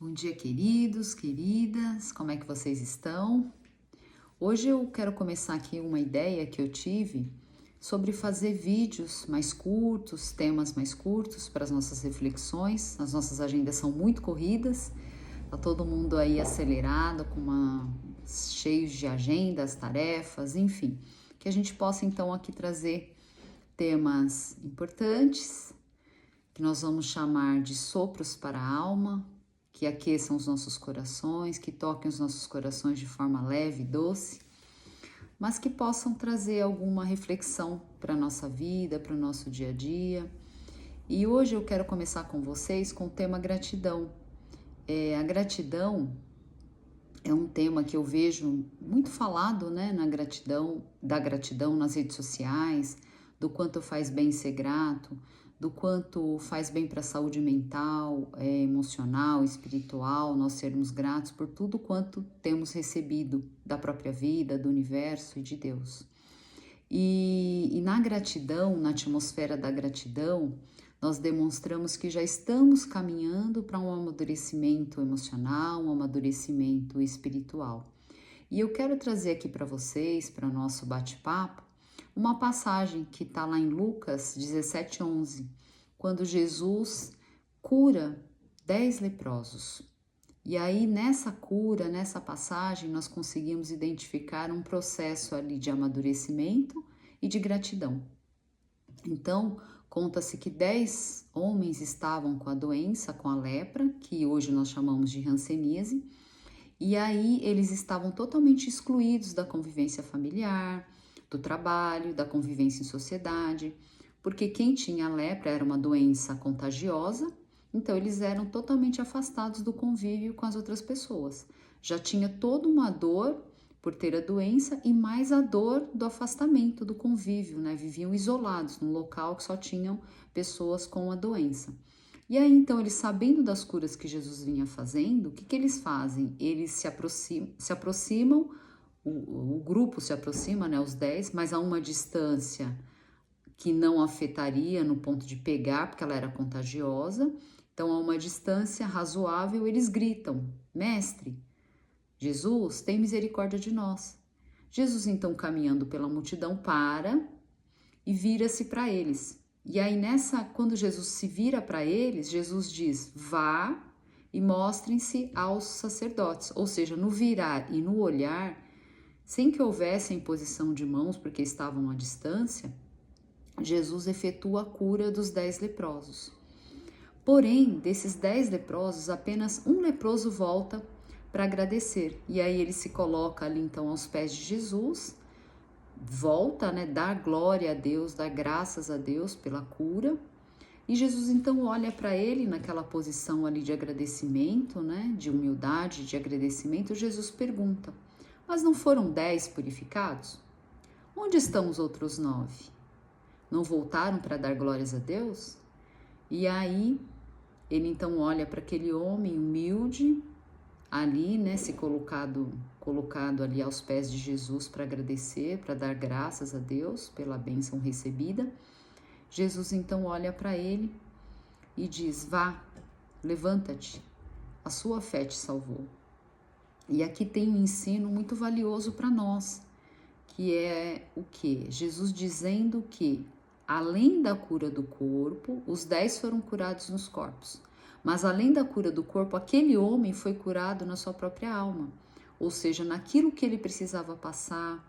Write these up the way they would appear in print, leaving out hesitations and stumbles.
Bom dia, queridos, queridas, como é que vocês estão? Hoje eu quero começar aqui uma ideia que eu tive sobre fazer vídeos mais curtos, temas mais curtos para as nossas reflexões. As nossas agendas são muito corridas, tá todo mundo aí acelerado, cheios de agendas, tarefas, enfim. Que a gente possa então aqui trazer temas importantes, que nós vamos chamar de sopros para a alma, que aqueçam os nossos corações, que toquem os nossos corações de forma leve e doce, mas que possam trazer alguma reflexão para a nossa vida, para o nosso dia a dia. E hoje eu quero começar com vocês com o tema gratidão. A gratidão é um tema que eu vejo muito falado, né, da gratidão nas redes sociais, do quanto faz bem ser grato, do quanto faz bem para a saúde mental, emocional, espiritual, nós sermos gratos por tudo quanto temos recebido da própria vida, do universo e de Deus. E na gratidão, na atmosfera da gratidão, nós demonstramos que já estamos caminhando para um amadurecimento emocional, um amadurecimento espiritual. E eu quero trazer aqui para vocês, para o nosso bate-papo, uma passagem que está lá em Lucas 17:11, quando Jesus cura 10 leprosos. E aí, nessa cura, nessa passagem, nós conseguimos identificar um processo ali de amadurecimento e de gratidão. Então, conta-se que 10 homens estavam com a doença, com a lepra, que hoje nós chamamos de hanseníase, e aí eles estavam totalmente excluídos da convivência familiar, do trabalho, da convivência em sociedade, porque quem tinha a lepra era uma doença contagiosa, então eles eram totalmente afastados do convívio com as outras pessoas. Já tinha toda uma dor por ter a doença e mais a dor do afastamento, do convívio, né? Viviam isolados num local que só tinham pessoas com a doença. E aí, então, eles sabendo das curas que Jesus vinha fazendo, o que eles fazem? Eles se aproximam, o grupo se aproxima, né, os 10, mas a uma distância que não afetaria no ponto de pegar, porque ela era contagiosa. Então, a uma distância razoável, eles gritam: Mestre, Jesus, tem misericórdia de nós. Jesus, então, caminhando pela multidão, para e vira-se para eles. E aí, quando Jesus se vira para eles, Jesus diz: vá e mostrem-se aos sacerdotes. Ou seja, no virar e no olhar, sem que houvesse a imposição de mãos, porque estavam à distância, Jesus efetua a cura dos 10 leprosos. Porém, desses 10 leprosos, apenas um leproso volta para agradecer. E aí ele se coloca ali então aos pés de Jesus, volta, né, dar glória a Deus, dar graças a Deus pela cura. E Jesus então olha para ele naquela posição ali de agradecimento, né, de humildade, de agradecimento. Jesus pergunta: mas não foram 10 purificados? Onde estão os outros 9? Não voltaram para dar glórias a Deus? E aí ele então olha para aquele homem humilde ali, né, colocado ali aos pés de Jesus para agradecer, para dar graças a Deus pela bênção recebida. Jesus então olha para ele e diz: vá, levanta-te, a sua fé te salvou. E aqui tem um ensino muito valioso para nós, que é o quê? Jesus dizendo que, além da cura do corpo, os 10 foram curados nos corpos. Mas além da cura do corpo, aquele homem foi curado na sua própria alma. Ou seja, naquilo que ele precisava passar,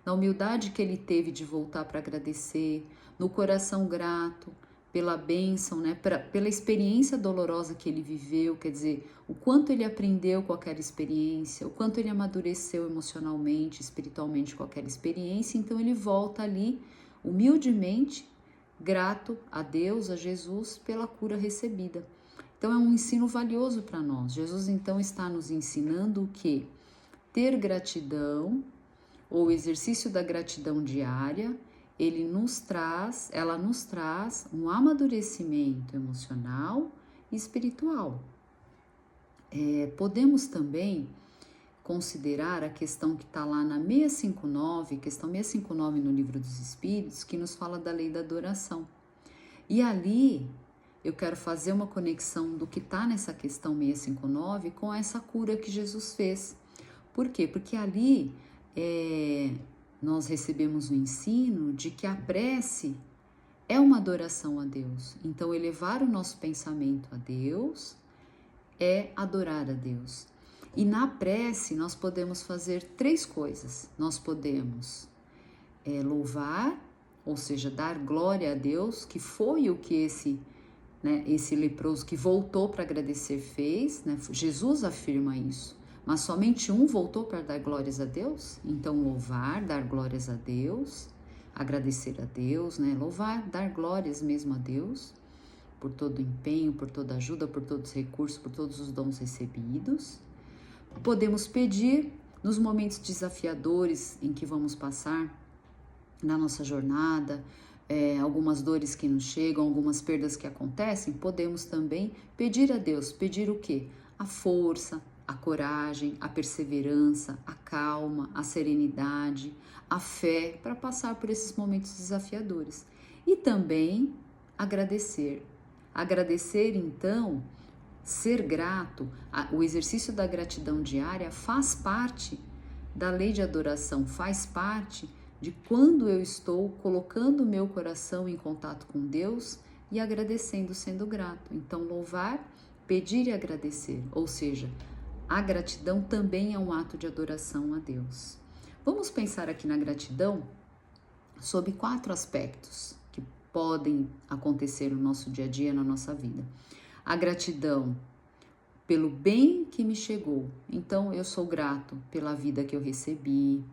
na humildade que ele teve de voltar para agradecer, no coração grato pela bênção, né, pela experiência dolorosa que ele viveu, quer dizer, o quanto ele aprendeu com aquela experiência, o quanto ele amadureceu emocionalmente, espiritualmente com aquela experiência. Então ele volta ali humildemente, grato a Deus, a Jesus, pela cura recebida. Então é um ensino valioso para nós. Jesus então está nos ensinando o que? Ter gratidão, ou exercício da gratidão diária, ela nos traz um amadurecimento emocional e espiritual. Podemos também considerar a questão que está lá na 659, questão 659 no Livro dos Espíritos, que nos fala da lei da adoração. E ali eu quero fazer uma conexão do que está nessa questão 659 com essa cura que Jesus fez. Por quê? Porque ali nós recebemos o ensino de que a prece é uma adoração a Deus. Então, elevar o nosso pensamento a Deus é adorar a Deus. E na prece nós podemos fazer 3 coisas. Nós podemos louvar, ou seja, dar glória a Deus, que foi o que esse leproso que voltou para agradecer fez, né? Jesus afirma isso, mas somente um voltou para dar glórias a Deus. Então louvar, dar glórias a Deus, agradecer a Deus, né? Louvar, dar glórias mesmo a Deus, por todo o empenho, por toda a ajuda, por todos os recursos, por todos os dons recebidos. Podemos pedir nos momentos desafiadores em que vamos passar na nossa jornada, algumas dores que nos chegam, algumas perdas que acontecem, podemos também pedir a Deus. Pedir o quê? A força, a coragem, a perseverança, a calma, a serenidade, a fé para passar por esses momentos desafiadores. E também agradecer. Agradecer, então, ser grato, o exercício da gratidão diária faz parte da lei de adoração, faz parte de quando eu estou colocando o meu coração em contato com Deus e agradecendo, sendo grato. Então, louvar, pedir e agradecer, ou seja, a gratidão também é um ato de adoração a Deus. Vamos pensar aqui na gratidão sobre 4 aspectos que podem acontecer no nosso dia a dia, na nossa vida. A gratidão pelo bem que me chegou. Então, eu sou grato pela vida que eu recebi,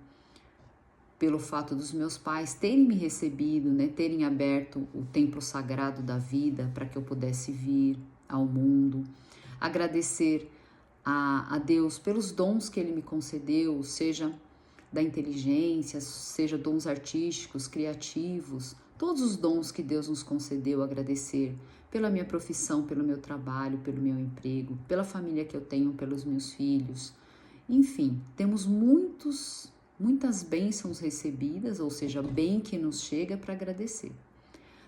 pelo fato dos meus pais terem me recebido, né, terem aberto o templo sagrado da vida para que eu pudesse vir ao mundo. Agradecer a Deus pelos dons que Ele me concedeu, seja da inteligência, seja dons artísticos, criativos, todos os dons que Deus nos concedeu. Agradecer pela minha profissão, pelo meu trabalho, pelo meu emprego, pela família que eu tenho, pelos meus filhos. Enfim, temos muitas bênçãos recebidas, ou seja, bem que nos chega para agradecer.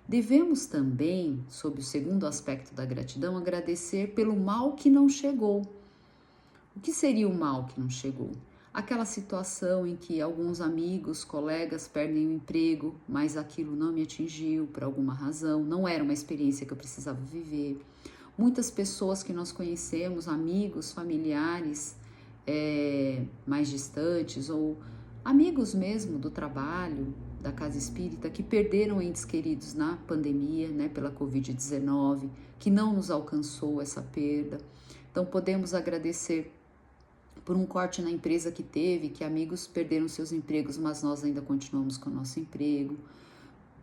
Devemos também, sob o segundo aspecto da gratidão, agradecer pelo mal que não chegou. O que seria o mal que não chegou? Aquela situação em que alguns amigos, colegas perdem o emprego, mas aquilo não me atingiu por alguma razão, não era uma experiência que eu precisava viver. Muitas pessoas que nós conhecemos, amigos, familiares mais distantes ou amigos mesmo do trabalho, da casa espírita, que perderam entes queridos na pandemia, né, pela Covid-19, que não nos alcançou essa perda. Então podemos agradecer por um corte na empresa que teve, que amigos perderam seus empregos, mas nós ainda continuamos com o nosso emprego.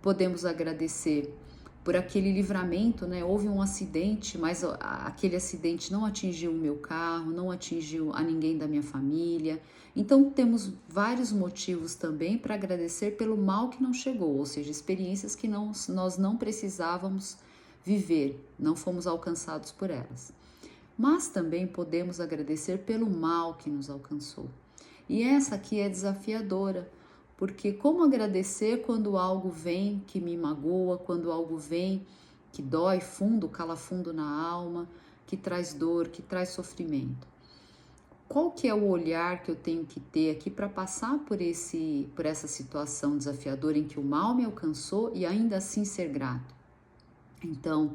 Podemos agradecer por aquele livramento, né? Houve um acidente, mas aquele acidente não atingiu o meu carro, não atingiu a ninguém da minha família. Então temos vários motivos também para agradecer pelo mal que não chegou, ou seja, experiências que nós não precisávamos viver, não fomos alcançados por elas. Mas também podemos agradecer pelo mal que nos alcançou. E essa aqui é desafiadora, porque como agradecer quando algo vem que me magoa, quando algo vem que dói fundo, cala fundo na alma, que traz dor, que traz sofrimento? Qual que é o olhar que eu tenho que ter aqui para passar por essa situação desafiadora em que o mal me alcançou e ainda assim ser grato? Então,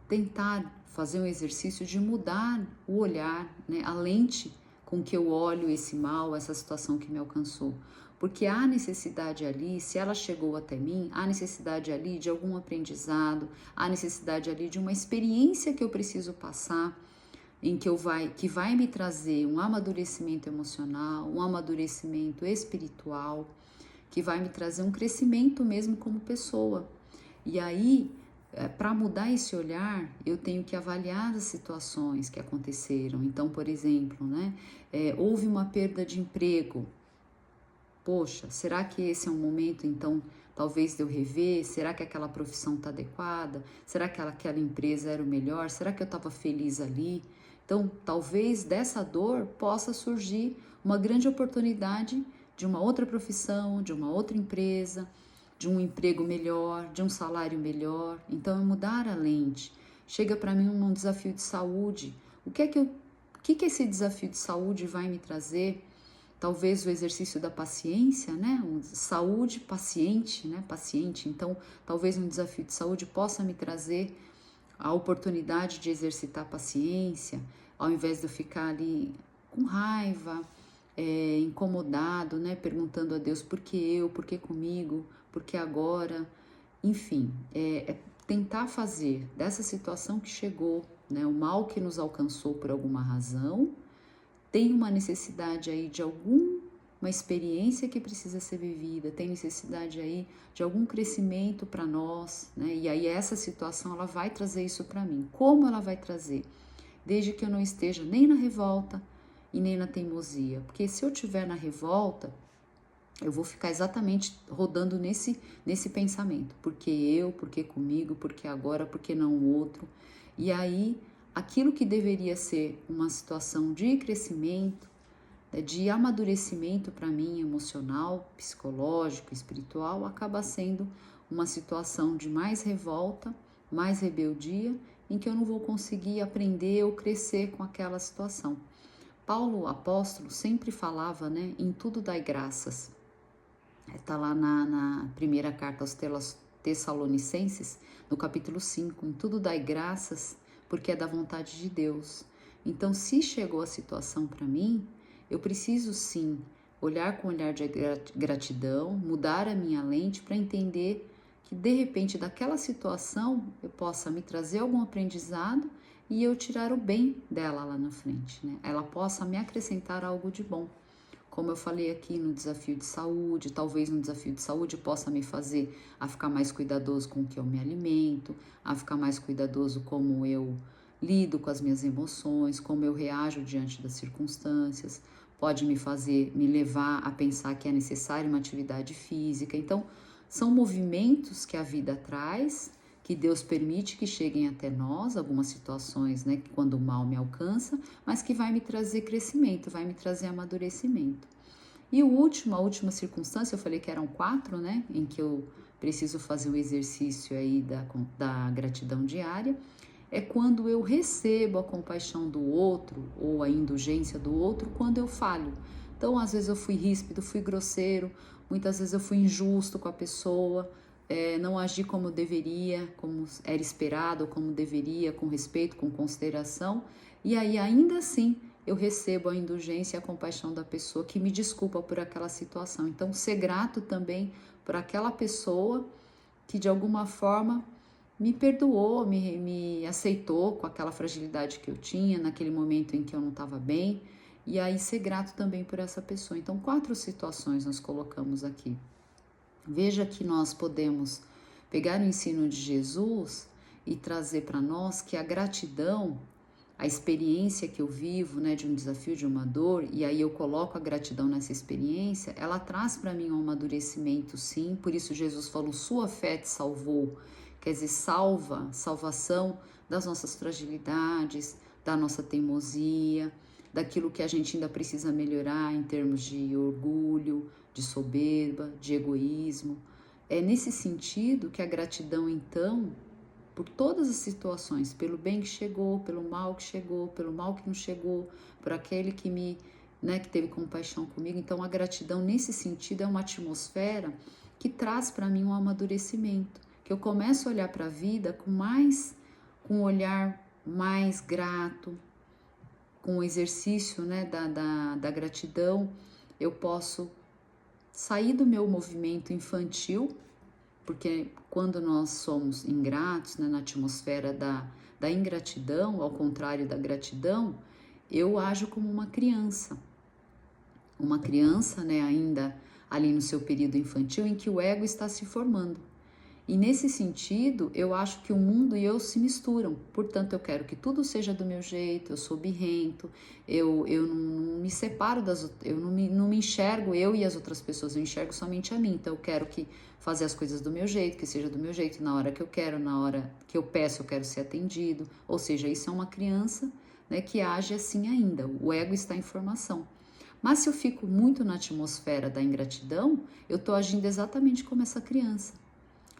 tentar fazer um exercício de mudar o olhar, né, a lente com que eu olho esse mal, essa situação que me alcançou. Porque há necessidade ali, se ela chegou até mim, há necessidade ali de algum aprendizado, há necessidade ali de uma experiência que eu preciso passar, em que vai me trazer um amadurecimento emocional, um amadurecimento espiritual, que vai me trazer um crescimento mesmo como pessoa. E aí, para mudar esse olhar, eu tenho que avaliar as situações que aconteceram. Então, por exemplo, né, houve uma perda de emprego. Poxa, será que esse é um momento, então, talvez de eu rever? Será que aquela profissão está adequada? Será que aquela empresa era o melhor? Será que eu estava feliz ali? Então, talvez dessa dor possa surgir uma grande oportunidade de uma outra profissão, de uma outra empresa, de um emprego melhor, de um salário melhor. Então é mudar a lente. Chega para mim um desafio de saúde. O que esse desafio de saúde vai me trazer? Talvez o exercício da paciência, né? Saúde, paciente, né? Paciente. Então, talvez um desafio de saúde possa me trazer a oportunidade de exercitar a paciência, ao invés de eu ficar ali com raiva, incomodado, né? Perguntando a Deus por que eu, por que comigo, por que agora, enfim, tentar fazer dessa situação que chegou, né? O mal que nos alcançou por alguma razão, tem uma necessidade aí de alguma experiência que precisa ser vivida, tem necessidade aí de algum crescimento para nós, né? E aí essa situação ela vai trazer isso para mim. Como ela vai trazer? Desde que eu não esteja nem na revolta e nem na teimosia, porque se eu estiver na revolta, eu vou ficar exatamente rodando nesse pensamento. Por que eu, por que comigo, por que agora, por que não o outro? E aí, aquilo que deveria ser uma situação de crescimento, de amadurecimento para mim, emocional, psicológico, espiritual, acaba sendo uma situação de mais revolta, mais rebeldia, em que eu não vou conseguir aprender ou crescer com aquela situação. Paulo, apóstolo, sempre falava, né, em tudo dai graças. Está lá na primeira carta aos Tessalonicenses, no capítulo 5, em tudo dai graças, porque é da vontade de Deus. Então, se chegou a situação para mim, eu preciso sim olhar com um olhar de gratidão, mudar a minha lente para entender que de repente daquela situação eu possa me trazer algum aprendizado e eu tirar o bem dela lá na frente, né? Ela possa me acrescentar algo de bom. Como eu falei aqui no desafio de saúde, talvez no desafio de saúde possa me fazer a ficar mais cuidadoso com o que eu me alimento, a ficar mais cuidadoso como eu lido com as minhas emoções, como eu reajo diante das circunstâncias, pode me levar a pensar que é necessária uma atividade física. Então, são movimentos que a vida traz, que Deus permite que cheguem até nós, algumas situações, né, quando o mal me alcança, mas que vai me trazer crescimento, vai me trazer amadurecimento. E a última circunstância, eu falei que eram 4, né, em que eu preciso fazer o exercício aí da gratidão diária, é quando eu recebo a compaixão do outro ou a indulgência do outro quando eu falho. Então, às vezes eu fui ríspido, fui grosseiro, muitas vezes eu fui injusto com a pessoa, não agi como deveria, como era esperado, como deveria, com respeito, com consideração, e aí ainda assim eu recebo a indulgência e a compaixão da pessoa que me desculpa por aquela situação. Então, ser grato também por aquela pessoa que de alguma forma me perdoou, me aceitou com aquela fragilidade que eu tinha, naquele momento em que eu não estava bem, e aí ser grato também por essa pessoa. Então, 4 situações nós colocamos aqui. Veja que nós podemos pegar o ensino de Jesus e trazer para nós que a gratidão, a experiência que eu vivo, né, de um desafio, de uma dor, e aí eu coloco a gratidão nessa experiência, ela traz para mim um amadurecimento, sim. Por isso Jesus falou, sua fé te salvou. Quer dizer, salvação das nossas fragilidades, da nossa teimosia, daquilo que a gente ainda precisa melhorar em termos de orgulho, de soberba, de egoísmo. É nesse sentido que a gratidão, então, por todas as situações, pelo bem que chegou, pelo mal que chegou, pelo mal que não chegou, por aquele que que teve compaixão comigo. Então, a gratidão, nesse sentido, é uma atmosfera que traz para mim um amadurecimento, que eu começo a olhar para a vida com um olhar mais grato, com o exercício, né, da gratidão, eu posso sair do meu movimento infantil, porque quando nós somos ingratos, né, na atmosfera da ingratidão, ao contrário da gratidão, eu ajo como uma criança, né, ainda ali no seu período infantil, em que o ego está se formando. E nesse sentido, eu acho que o mundo e eu se misturam. Portanto, eu quero que tudo seja do meu jeito, eu sou birrento, eu não me separo eu não me enxergo eu e as outras pessoas, eu enxergo somente a mim. Então, eu quero fazer as coisas do meu jeito, que seja do meu jeito, na hora que eu quero, na hora que eu peço, eu quero ser atendido. Ou seja, isso é uma criança, né, que age assim ainda. O ego está em formação. Mas se eu fico muito na atmosfera da ingratidão, eu estou agindo exatamente como essa criança.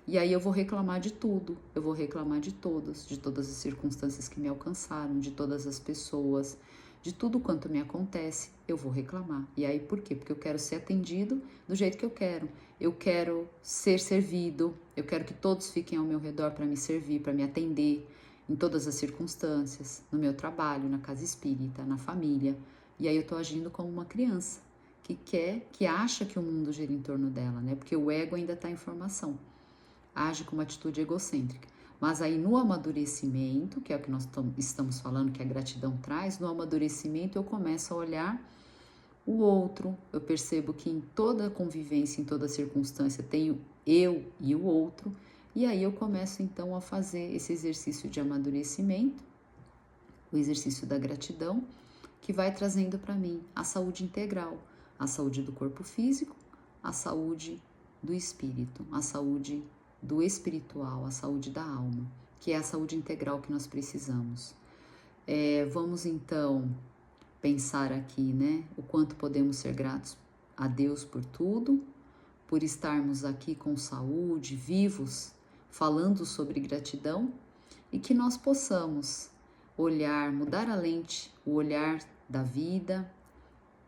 E aí eu vou reclamar de tudo, eu vou reclamar de todas as circunstâncias que me alcançaram, de todas as pessoas, de tudo quanto me acontece, eu vou reclamar. E aí por quê? Porque eu quero ser atendido do jeito que eu quero ser servido, eu quero que todos fiquem ao meu redor para me servir, para me atender em todas as circunstâncias, no meu trabalho, na casa espírita, na família. E aí eu estou agindo como uma criança que acha que o mundo gira em torno dela, né? Porque o ego ainda está em formação. Age com uma atitude egocêntrica. Mas aí no amadurecimento, que é o que nós estamos falando, que a gratidão traz, no amadurecimento eu começo a olhar o outro, eu percebo que em toda convivência, em toda circunstância, tenho eu e o outro, e aí eu começo então a fazer esse exercício de amadurecimento, o exercício da gratidão, que vai trazendo para mim a saúde integral, a saúde do corpo físico, a saúde do espírito, a saúde do espiritual, a saúde da alma, que é a saúde integral que nós precisamos. Vamos então pensar aqui, né, o quanto podemos ser gratos a Deus por tudo, por estarmos aqui com saúde, vivos, falando sobre gratidão, e que nós possamos olhar, mudar a lente, o olhar da vida,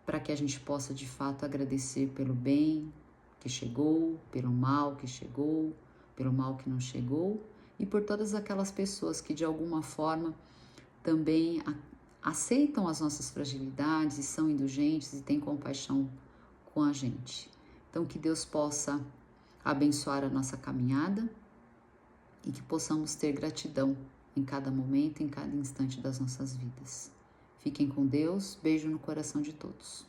para que a gente possa de fato agradecer pelo bem que chegou, pelo mal que chegou, pelo mal que não chegou e por todas aquelas pessoas que de alguma forma também aceitam as nossas fragilidades e são indulgentes e têm compaixão com a gente. Então que Deus possa abençoar a nossa caminhada e que possamos ter gratidão em cada momento, em cada instante das nossas vidas. Fiquem com Deus, beijo no coração de todos.